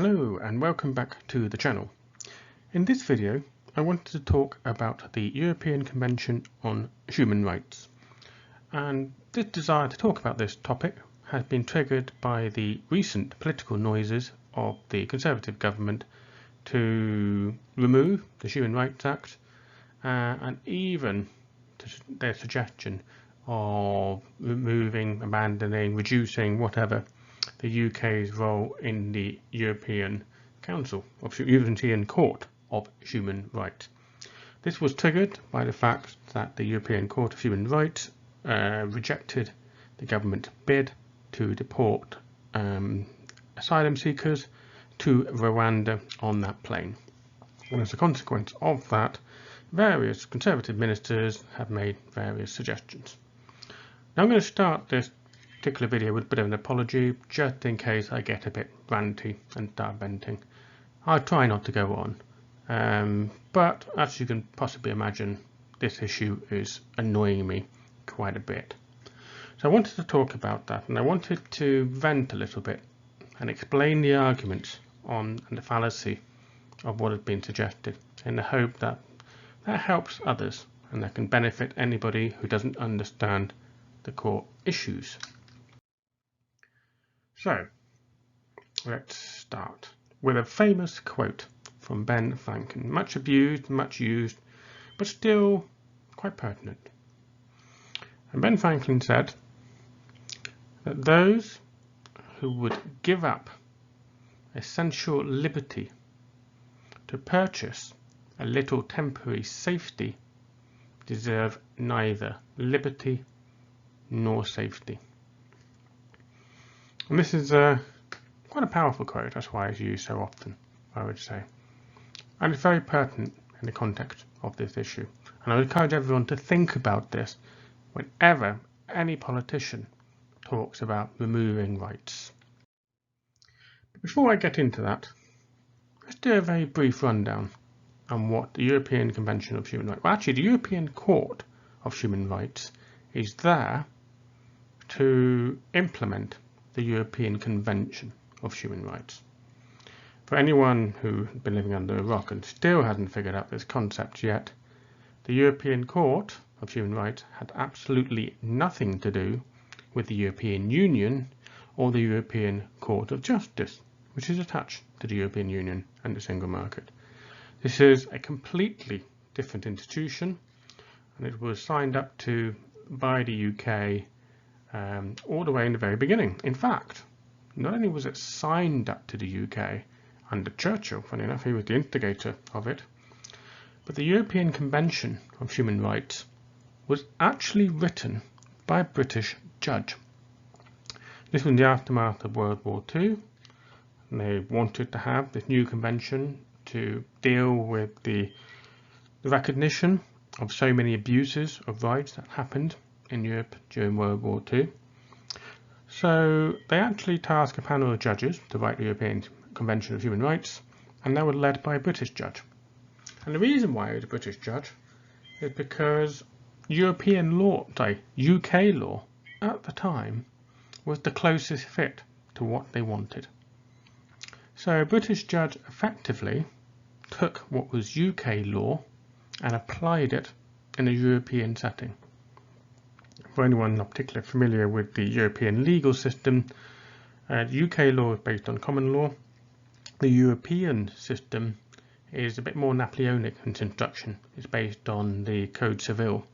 Hello and welcome back to the channel. In this video I wanted to talk about the European Convention on Human Rights, and this desire to talk about this topic has been triggered by the recent political noises of the Conservative government to remove the Human Rights Act and even their suggestion of removing, abandoning, reducing, whatever, the UK's role in the European Court of Human Rights. This was triggered by the fact that the European Court of Human Rights rejected the government bid to deport asylum seekers to Rwanda on that plane. And as a consequence of that, various Conservative ministers have made various suggestions. Now I'm going to start this particular video with a bit of an apology, just in case I get a bit ranty and start venting. I'll try not to go on, but as you can possibly imagine, this issue is annoying me quite a bit. So I wanted to talk about that, and I wanted to vent a little bit and explain the arguments on and the fallacy of what has been suggested, in the hope that that helps others and that can benefit anybody who doesn't understand the core issues. So, let's start with a famous quote from Ben Franklin, much abused, much used, but still quite pertinent. And Ben Franklin said that those who would give up essential liberty to purchase a little temporary safety deserve neither liberty nor safety. And this is quite a powerful quote, that's why it's used so often, I would say. And it's very pertinent in the context of this issue. And I would encourage everyone to think about this whenever any politician talks about removing rights. But before I get into that, let's do a very brief rundown on what the European Convention of Human Rights, well actually the European Court of Human Rights is there to implement the European Convention of Human Rights. For anyone who's been living under a rock and still hasn't figured out this concept yet, the European Court of Human Rights had absolutely nothing to do with the European Union or the European Court of Justice, which is attached to the European Union and the single market. This is a completely different institution, and it was signed up to by the UK all the way in the very beginning. In fact, not only was it signed up to the UK under Churchill, funny enough, he was the instigator of it, but the European Convention of Human Rights was actually written by a British judge. This was in the aftermath of World War II, and they wanted to have this new convention to deal with the recognition of so many abuses of rights that happened in Europe during World War II. So they actually tasked a panel of judges to write the European Convention of Human Rights, and they were led by a British judge. And the reason why it was a British judge is because European law, UK law at the time was the closest fit to what they wanted. So a British judge effectively took what was UK law and applied it in a European setting. For anyone not particularly familiar with the European legal system, UK law is based on common law. The European system is a bit more Napoleonic in its construction. It's based on the Code Civil.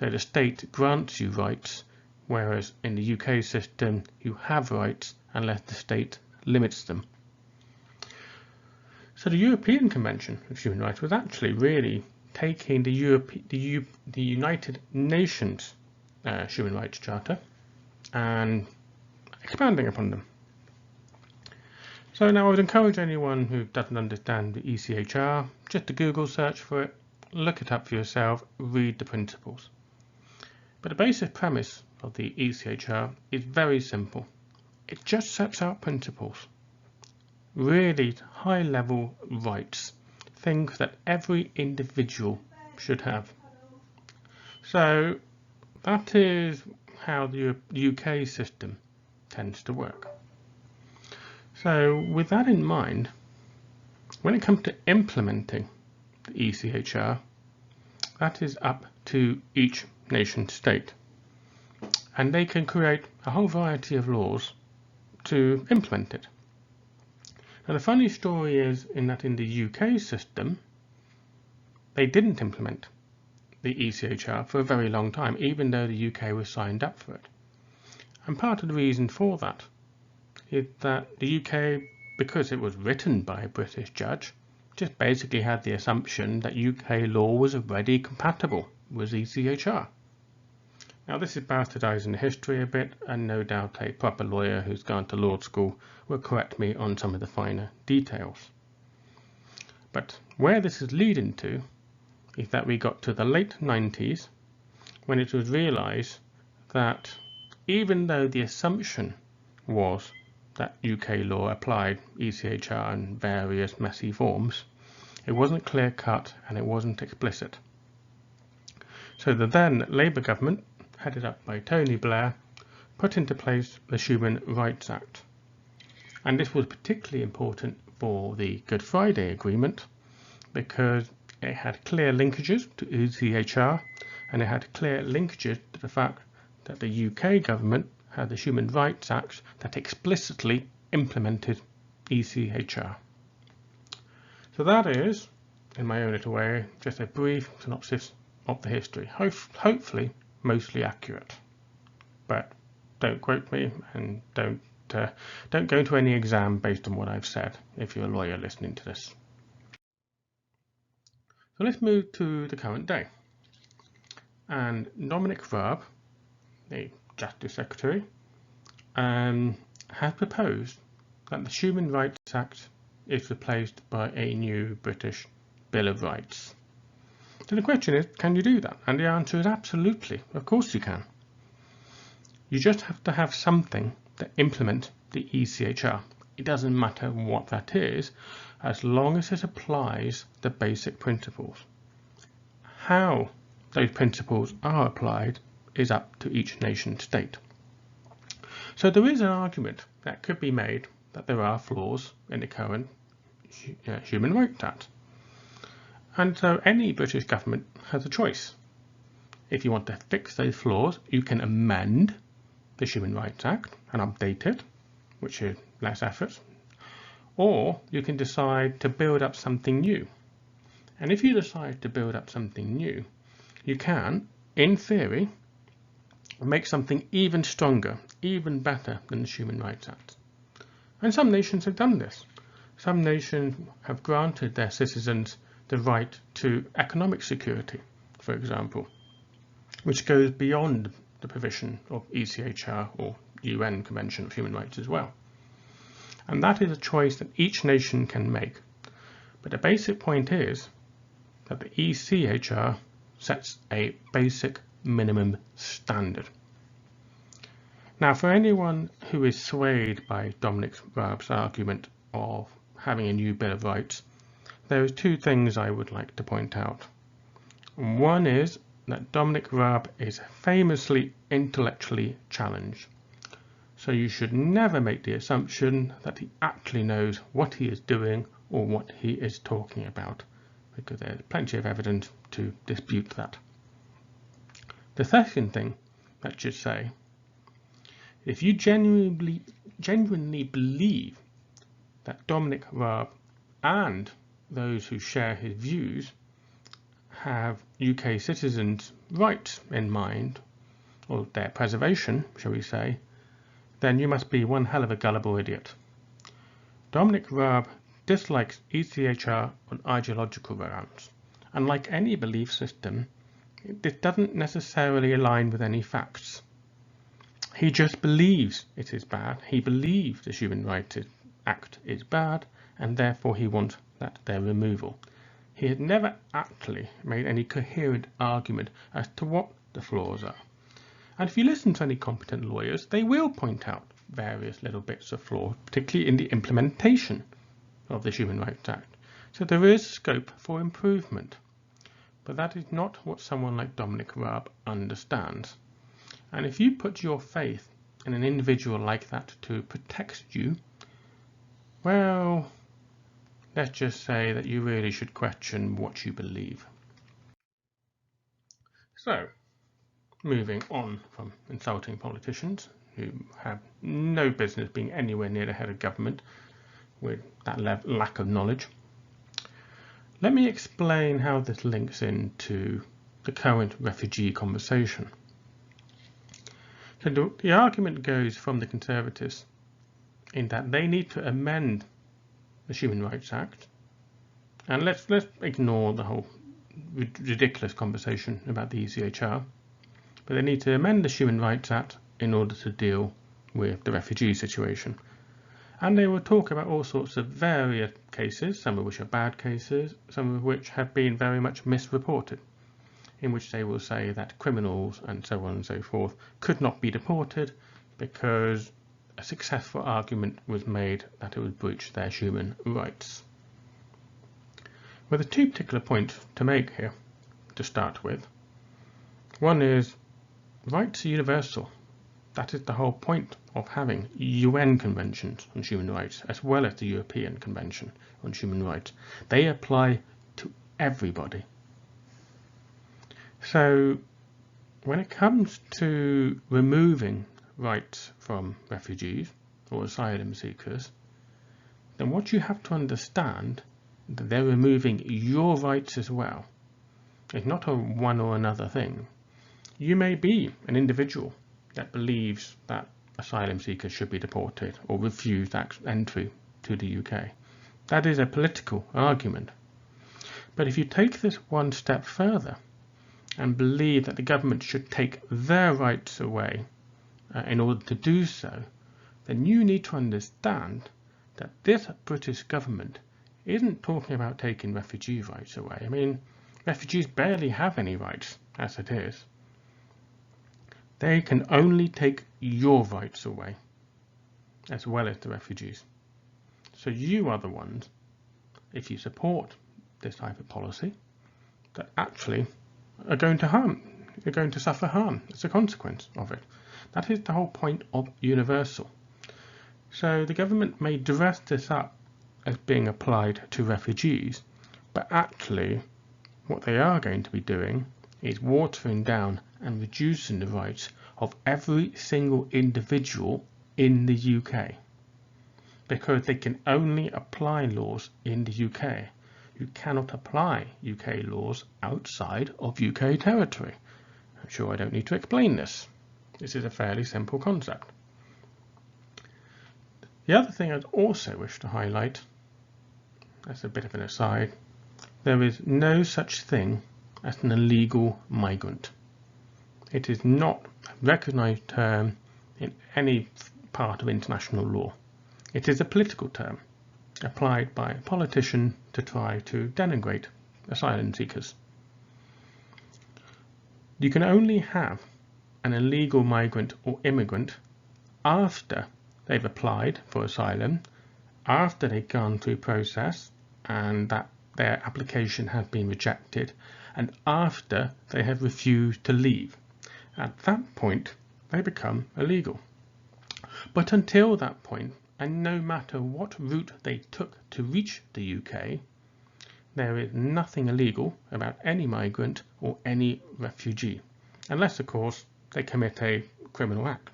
So the state grants you rights, whereas in the UK system you have rights unless the state limits them. So the European Convention of Human Rights was actually really taking the United Nations Human Rights Charter and expanding upon them. So now I would encourage anyone who doesn't understand the ECHR just to Google search for it, look it up for yourself, read the principles. But the basic premise of the ECHR is very simple. It just sets out principles, really high level rights, things that every individual should have. So that is how the UK system tends to work. So with that in mind, when it comes to implementing the ECHR, that is up to each nation state, and they can create a whole variety of laws to implement it. Now the funny story is in the UK system, they didn't implement the ECHR for a very long time, even though the UK was signed up for it. And part of the reason for that is that the UK, because it was written by a British judge, just basically had the assumption that UK law was already compatible with ECHR. Now this is bastardising the history a bit, and no doubt a proper lawyer who's gone to law school will correct me on some of the finer details. But where this is leading to is that we got to the late 90s when it was realised that even though the assumption was that UK law applied ECHR in various messy forms, it wasn't clear cut and it wasn't explicit. So the then Labour government, headed up by Tony Blair, put into place the Human Rights Act. And this was particularly important for the Good Friday Agreement because it had clear linkages to ECHR, and it had clear linkages to the fact that the UK government had the Human Rights Act that explicitly implemented ECHR. So that is, in my own little way, just a brief synopsis of the history, hopefully mostly accurate. But don't quote me, and don't go into any exam based on what I've said if you're a lawyer listening to this. So let's move to the current day. And Dominic Raab, the Justice Secretary, has proposed that the Human Rights Act is replaced by a new British Bill of Rights. So the question is, can you do that? And the answer is absolutely. Of course you can. You just have to have something that implements the ECHR. It doesn't matter what that is, as long as it applies the basic principles. How those principles are applied is up to each nation state. So there is an argument that could be made that there are flaws in the current Human Rights Act. And so any British government has a choice. If you want to fix those flaws, you can amend the Human Rights Act and update it, which is less effort, or you can decide to build up something new. And if you decide to build up something new, you can, in theory, make something even stronger, even better than the Human Rights Act. And some nations have done this. Some nations have granted their citizens the right to economic security, for example, which goes beyond the provision of ECHR or UN Convention of Human Rights as well. And that is a choice that each nation can make. But the basic point is that the ECHR sets a basic minimum standard. Now, for anyone who is swayed by Dominic Raab's argument of having a new Bill of Rights, there are two things I would like to point out. One is that Dominic Raab is famously intellectually challenged. So you should never make the assumption that he actually knows what he is doing or what he is talking about, because there's plenty of evidence to dispute that. The second thing that should say, if you genuinely believe that Dominic Raab and those who share his views have UK citizens' rights in mind, or their preservation, shall we say, then you must be one hell of a gullible idiot. Dominic Raab dislikes ECHR on ideological grounds, and like any belief system, this doesn't necessarily align with any facts. He just believes it is bad. He believes the Human Rights Act is bad, and therefore he wants their removal. He has never actually made any coherent argument as to what the flaws are. And if you listen to any competent lawyers, they will point out various little bits of flaw, particularly in the implementation of the Human Rights Act. So there is scope for improvement. But that is not what someone like Dominic Raab understands. And if you put your faith in an individual like that to protect you, well, let's just say that you really should question what you believe. So, moving on from insulting politicians who have no business being anywhere near the head of government with that lack of knowledge, let me explain how this links into the current refugee conversation. So the argument goes from the Conservatives in that they need to amend the Human Rights Act, and let's ignore the whole ridiculous conversation about the ECHR, but they need to amend the Human Rights Act in order to deal with the refugee situation. And they will talk about all sorts of various cases, some of which are bad cases, some of which have been very much misreported, in which they will say that criminals and so on and so forth could not be deported because a successful argument was made that it would breach their human rights. Well, there are two particular points to make here to start with. One is rights are universal. That is the whole point of having UN conventions on human rights as well as the European Convention on Human Rights. They apply to everybody. So when it comes to removing rights from refugees or asylum seekers, then what you have to understand is that they're removing your rights as well. It's not a one or another thing. You may be an individual that believes that asylum seekers should be deported or refused entry to the UK. That is a political argument. But if you take this one step further and believe that the government should take their rights away in order to do so, then you need to understand that this British government isn't talking about taking refugee rights away. I mean, refugees barely have any rights as it is. They can only take your rights away, as well as the refugees. So you are the ones, if you support this type of policy, that actually are going to suffer harm as a consequence of it. That is the whole point of universal. So the government may dress this up as being applied to refugees, but actually what they are going to be doing is watering down and reducing the rights of every single individual in the UK, because they can only apply laws in the UK. You cannot apply UK laws outside of UK territory. I'm sure I don't need to explain this. This is a fairly simple concept. The other thing I'd also wish to highlight, as a bit of an aside, there is no such thing as an illegal migrant. It is not a recognised term in any part of international law. It is a political term applied by a politician to try to denigrate asylum seekers. You can only have an illegal migrant or immigrant after they've applied for asylum, after they've gone through process and that their application has been rejected, and after they have refused to leave. At that point, they become illegal. But until that point, and no matter what route they took to reach the UK, there is nothing illegal about any migrant or any refugee. Unless, of course, they commit a criminal act,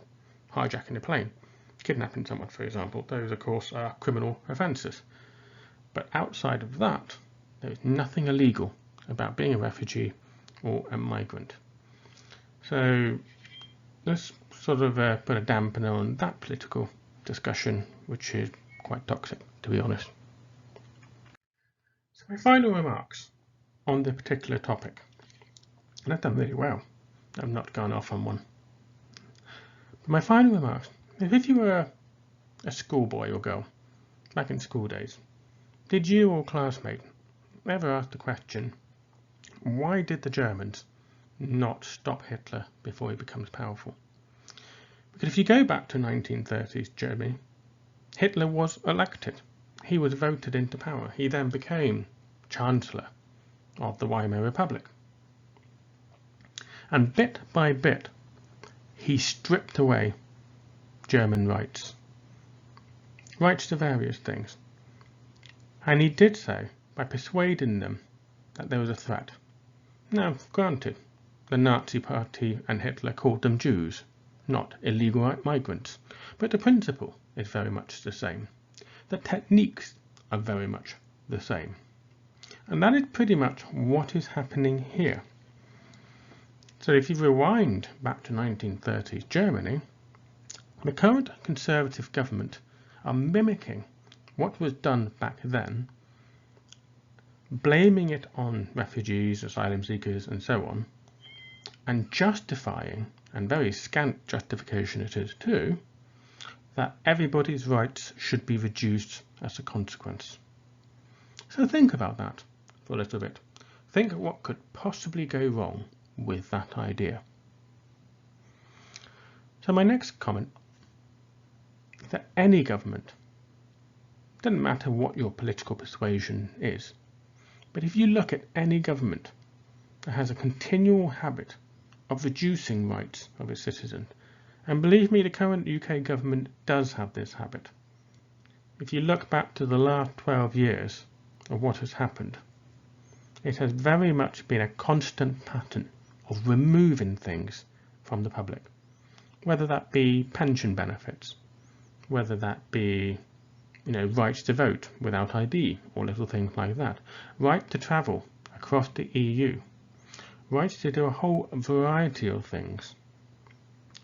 hijacking a plane, kidnapping someone, for example. Those, of course, are criminal offences. But outside of that, there is nothing illegal about being a refugee or a migrant. So let's sort of put a dampener on that political discussion, which is quite toxic, to be honest. So my final remarks on the particular topic, and I've done really well. I've not gone off on one. But my final remarks is, if you were a schoolboy or girl back in school days, did you or classmate ever ask the question, why did the Germans not stop Hitler before he becomes powerful? Because if you go back to 1930s Germany, Hitler was elected. He was voted into power. He then became Chancellor of the Weimar Republic. And bit by bit, he stripped away German rights. rights to various things. And he did so by persuading them that there was a threat. Now, granted, the Nazi Party and Hitler called them Jews, not illegal migrants, but the principle is very much the same. The techniques are very much the same. And that is pretty much what is happening here. So if you rewind back to 1930s Germany, the current Conservative government are mimicking what was done back then, blaming it on refugees, asylum seekers and so on, and justifying, and very scant justification it is too, that everybody's rights should be reduced as a consequence. So think about that for a little bit. Think of what could possibly go wrong with that idea. So my next comment is that any government, doesn't matter what your political persuasion is, but if you look at any government that has a continual habit of reducing rights of its citizens, and believe me, the current UK government does have this habit. If you look back to the last 12 years of what has happened, it has very much been a constant pattern of removing things from the public, whether that be pension benefits, whether that be rights to vote without ID or little things like that, right to travel across the EU, rights to do a whole variety of things,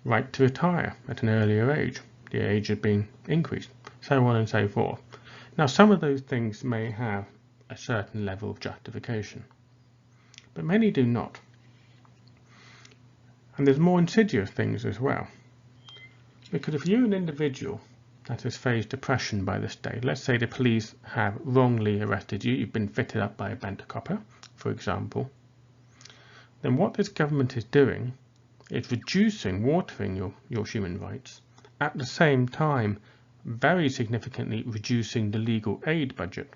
right to retire at an earlier age, the age had been increased, so on and so forth. Now some of those things may have a certain level of justification, but many do not. And there's more insidious things as well, because if you're an individual that has faced oppression by the state, let's say the police have wrongly arrested you, you've been fitted up by a bent copper, for example, then what this government is doing is watering your human rights, at the same time very significantly reducing the legal aid budget.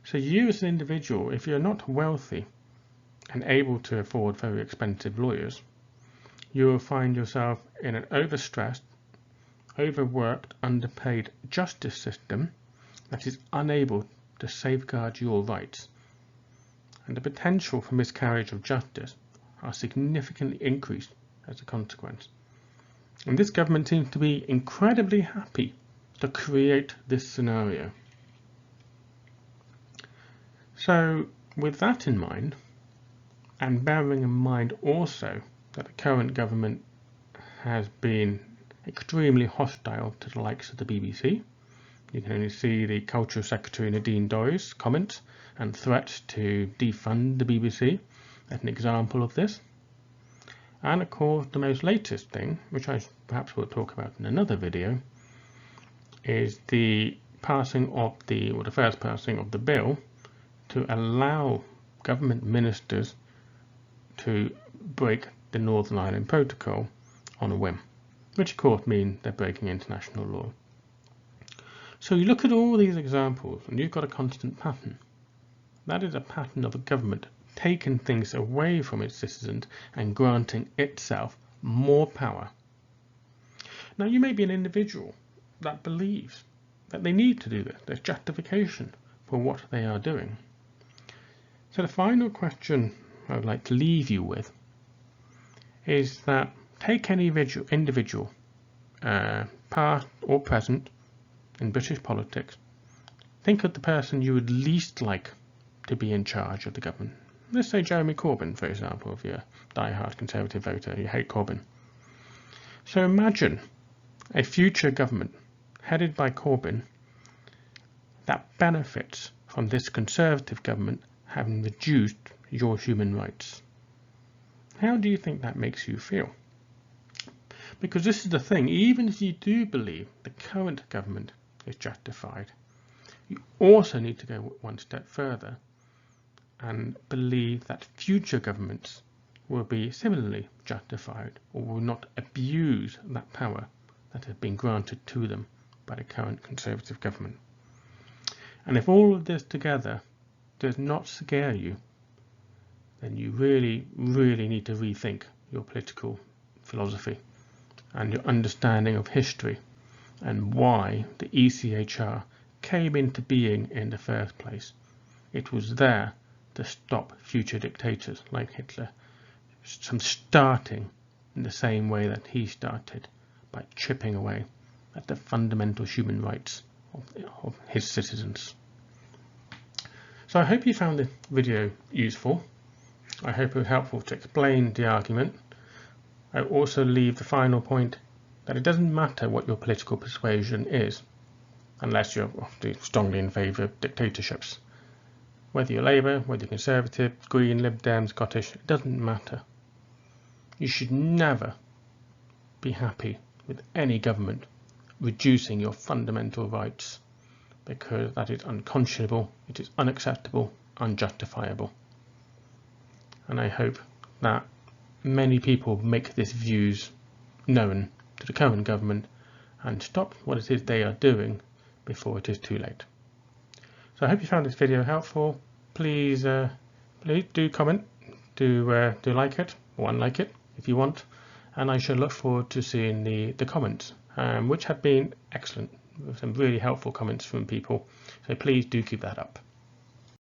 So you as an individual, if you're not wealthy and able to afford very expensive lawyers, you will find yourself in an overstressed, overworked, underpaid justice system that is unable to safeguard your rights. And the potential for miscarriage of justice are significantly increased as a consequence. And this government seems to be incredibly happy to create this scenario. So with that in mind, and bearing in mind also that the current government has been extremely hostile to the likes of the BBC. You can only see the Culture Secretary Nadine Dorries' comments and threats to defund the BBC as an example of this. And of course the most latest thing, which I perhaps will talk about in another video, is the passing of the first passing of the bill to allow government ministers to break the Northern Ireland Protocol on a whim, which of course means they're breaking international law. So you look at all these examples and you've got a constant pattern. That is a pattern of a government taking things away from its citizens and granting itself more power. Now you may be an individual that believes that they need to do this. There's justification for what they are doing. So the final question I would like to leave you with is that take any individual, past or present, in British politics. Think of the person you would least like to be in charge of the government. Let's say Jeremy Corbyn, for example, if you're a die-hard Conservative voter, you hate Corbyn. So imagine a future government headed by Corbyn that benefits from this Conservative government having reduced your human rights. How do you think that makes you feel? Because this is the thing, even if you do believe the current government is justified, you also need to go one step further and believe that future governments will be similarly justified or will not abuse that power that has been granted to them by the current Conservative government. And if all of this together does not scare you, then you really, really need to rethink your political philosophy and your understanding of history and why the ECHR came into being in the first place. It was there to stop future dictators like Hitler from starting in the same way that he started, by chipping away at the fundamental human rights of his citizens. So I hope you found this video useful. I hope it was helpful to explain the argument. I also leave the final point that it doesn't matter what your political persuasion is, unless you're strongly in favour of dictatorships. Whether you're Labour, whether you're Conservative, Green, Lib Dem, Scottish, it doesn't matter. You should never be happy with any government reducing your fundamental rights, because that is unconscionable, it is unacceptable, unjustifiable. And I hope that many people make these views known to the current government and stop what it is they are doing before it is too late. So I hope you found this video helpful. Please do comment, do like it or unlike it if you want, and I shall look forward to seeing the comments, which have been excellent, with some really helpful comments from people, so please do keep that up.